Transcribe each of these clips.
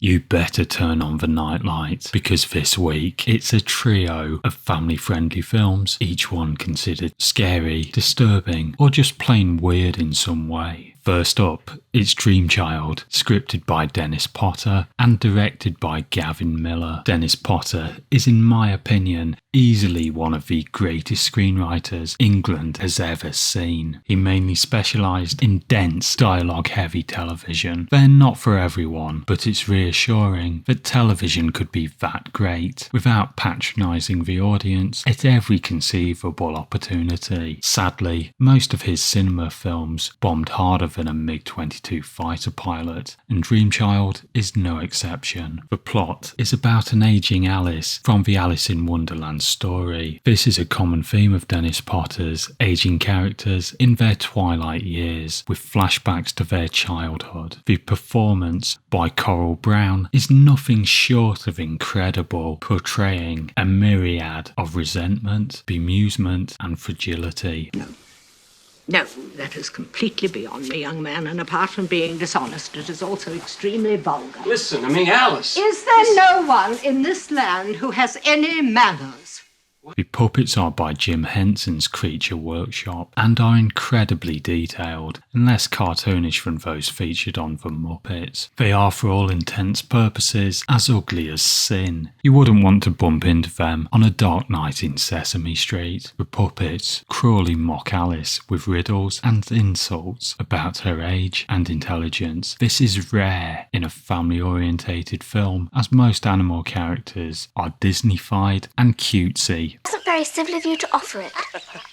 You better turn on the nightlight, because this week it's a trio of family-friendly films, each one considered scary, disturbing, or just plain weird in some way. First up, it's Dream Child, scripted by Dennis Potter and directed by Gavin Miller. Dennis Potter is, in my opinion, easily one of the greatest screenwriters England has ever seen. He mainly specialised in dense, dialogue-heavy television. They're not for everyone, but it's reassuring that television could be that great without patronising the audience at every conceivable opportunity. Sadly, most of his cinema films bombed harder than a MiG-22 fighter pilot, and Dream Child is no exception. The plot is about an ageing Alice from the Alice in Wonderland story. This is a common theme of Dennis Potter's ageing characters in their twilight years, with flashbacks to their childhood. The performance by Coral Brown is nothing short of incredible, portraying a myriad of resentment, bemusement and fragility. No, that is completely beyond me, young man, and apart from being dishonest, it is also extremely vulgar. Listen, Alice. Is there no one in this land who has any manners? The puppets are by Jim Henson's Creature Workshop and are incredibly detailed and less cartoonish than those featured on The Muppets. They are, for all intents purposes, as ugly as sin. You wouldn't want to bump into them on a dark night in Sesame Street. The puppets cruelly mock Alice with riddles and insults about her age and intelligence. This is rare in a family-orientated film, as most animal characters are Disney-fied and cutesy. It wasn't very civil of you to offer it.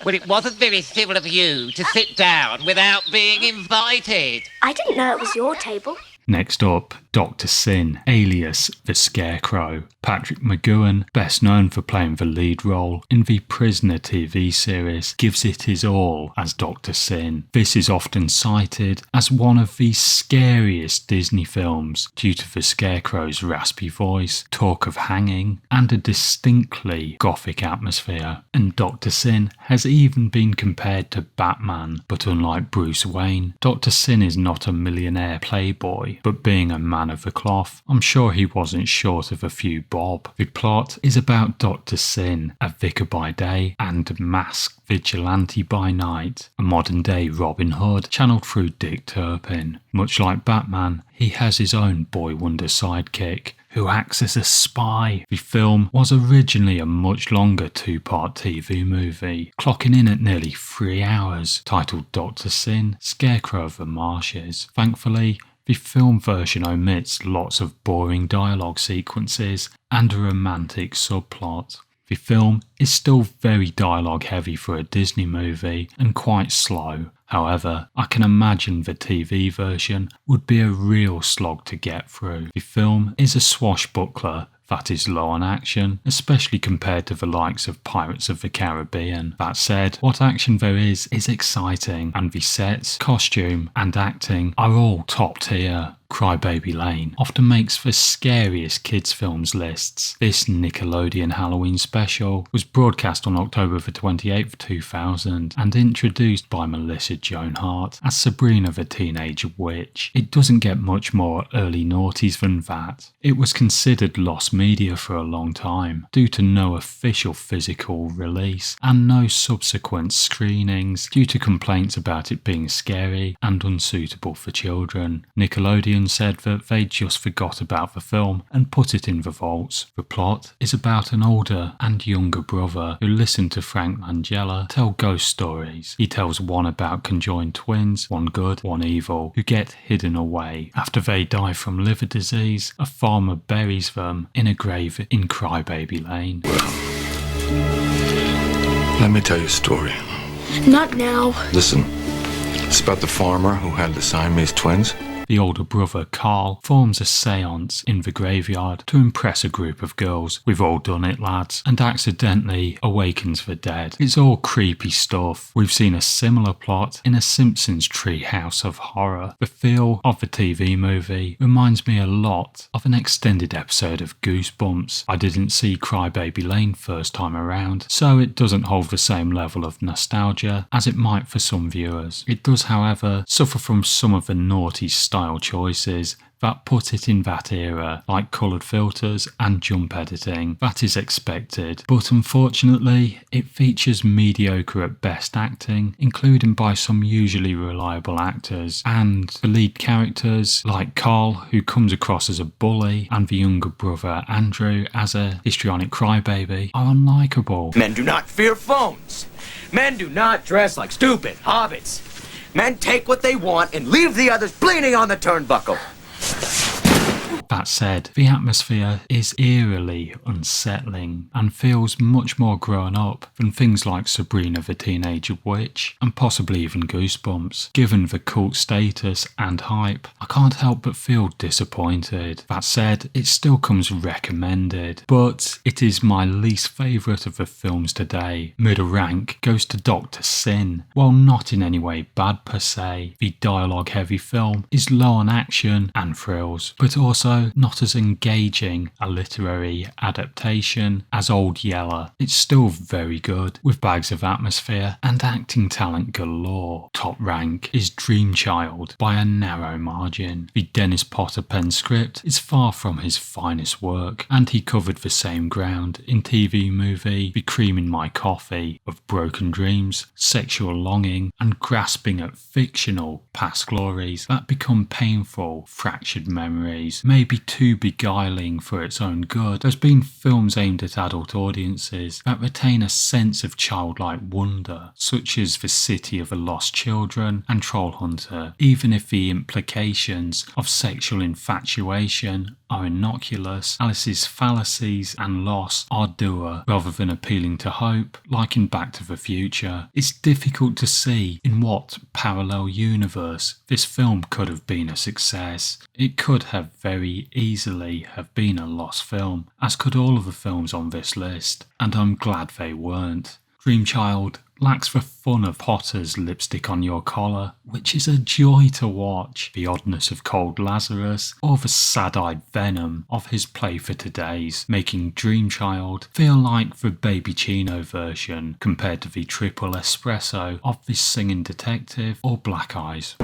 Well, it wasn't very civil of you to sit down without being invited. I didn't know it was your table. Next up, Dr. Sin, alias the Scarecrow. Patrick McGoohan, best known for playing the lead role in the Prisoner TV series, gives it his all as Dr. Sin. This is often cited as one of the scariest Disney films due to the Scarecrow's raspy voice, talk of hanging, and a distinctly gothic atmosphere. And Dr. Sin has even been compared to Batman, but unlike Bruce Wayne, Dr. Sin is not a millionaire playboy, but being a man of the cloth, I'm sure he wasn't short of a few bob. The plot is about Dr. Sin, a vicar by day and masked vigilante by night, a modern day Robin Hood channeled through Dick Turpin. Much like Batman, he has his own boy wonder sidekick, who acts as a spy. The film was originally a much longer two-part TV movie, clocking in at nearly 3 hours, titled Dr. Sin, Scarecrow of the Marshes. Thankfully, the film version omits lots of boring dialogue sequences and a romantic subplot. The film is still very dialogue heavy for a Disney movie and quite slow. However, I can imagine the TV version would be a real slog to get through. The film is a swashbuckler that is low on action, especially compared to the likes of Pirates of the Caribbean. That said, what action there is exciting, and the sets, costume and acting are all top tier. Crybaby Lane often makes the scariest kids films lists. This Nickelodeon Halloween special was broadcast on October the 28th, 2000 and introduced by Melissa Joan Hart as Sabrina the Teenage Witch. It doesn't get much more early noughties than that. It was considered lost media for a long time due to no official physical release and no subsequent screenings due to complaints about it being scary and unsuitable for children. Nickelodeon said that they just forgot about the film and put it in the vaults. The plot is about an older and younger brother who listen to Frank Langella tell ghost stories. He tells one about conjoined twins, one good, one evil, who get hidden away. After they die from liver disease, a farmer buries them in a grave in Crybaby Lane. Let me tell you a story. Not now. Listen, it's about the farmer who had the Siamese twins. The older brother, Carl, forms a seance in the graveyard to impress a group of girls. We've all done it, lads, and accidentally awakens the dead. It's all creepy stuff. We've seen a similar plot in a Simpsons Treehouse of Horror. The feel of the TV movie reminds me a lot of an extended episode of Goosebumps. I didn't see Crybaby Lane first time around, so it doesn't hold the same level of nostalgia as it might for some viewers. It does, however, suffer from some of the naughty style style choices that put it in that era, like coloured filters and jump editing. That is expected, but unfortunately, it features mediocre at best acting, including by some usually reliable actors, and the lead characters, like Carl, who comes across as a bully, and the younger brother Andrew as a histrionic crybaby, are unlikable. Men do not fear phones. Men do not dress like stupid hobbits. Men take what they want and leave the others bleeding on the turnbuckle. That said, the atmosphere is eerily unsettling and feels much more grown up than things like Sabrina the Teenage Witch and possibly even Goosebumps. Given the cult status and hype, I can't help but feel disappointed. That said, it still comes recommended, but it is my least favourite of the films today. Middle rank goes to Dr. Sin. While not in any way bad per se, the dialogue-heavy film is low on action and thrills, but also not as engaging a literary adaptation as Old Yeller. It's still very good, with bags of atmosphere and acting talent galore. Top rank is Dream Child by a narrow margin. The Dennis Potter pen script is far from his finest work, and he covered the same ground in TV movie The Cream in My Coffee of broken dreams, sexual longing, and grasping at fictional past glories that become painful, fractured memories. Maybe too beguiling for its own good. There's been films aimed at adult audiences that retain a sense of childlike wonder, such as The City of the Lost Children and Trollhunter, even if the implications of sexual infatuation are innocuous. Alice's fallacies and loss are dour rather than appealing to hope, like in Back to the Future. It's difficult to see in what parallel universe this film could have been a success. It could have very easily have been a lost film, as could all of the films on this list, and I'm glad they weren't. Dream Child lacks the fun of Potter's Lipstick on Your Collar, which is a joy to watch, the oddness of Cold Lazarus, or the sad-eyed venom of his Play for Today's, making Dream Child feel like the Baby Chino version compared to the triple espresso of The Singing Detective or Black Eyes.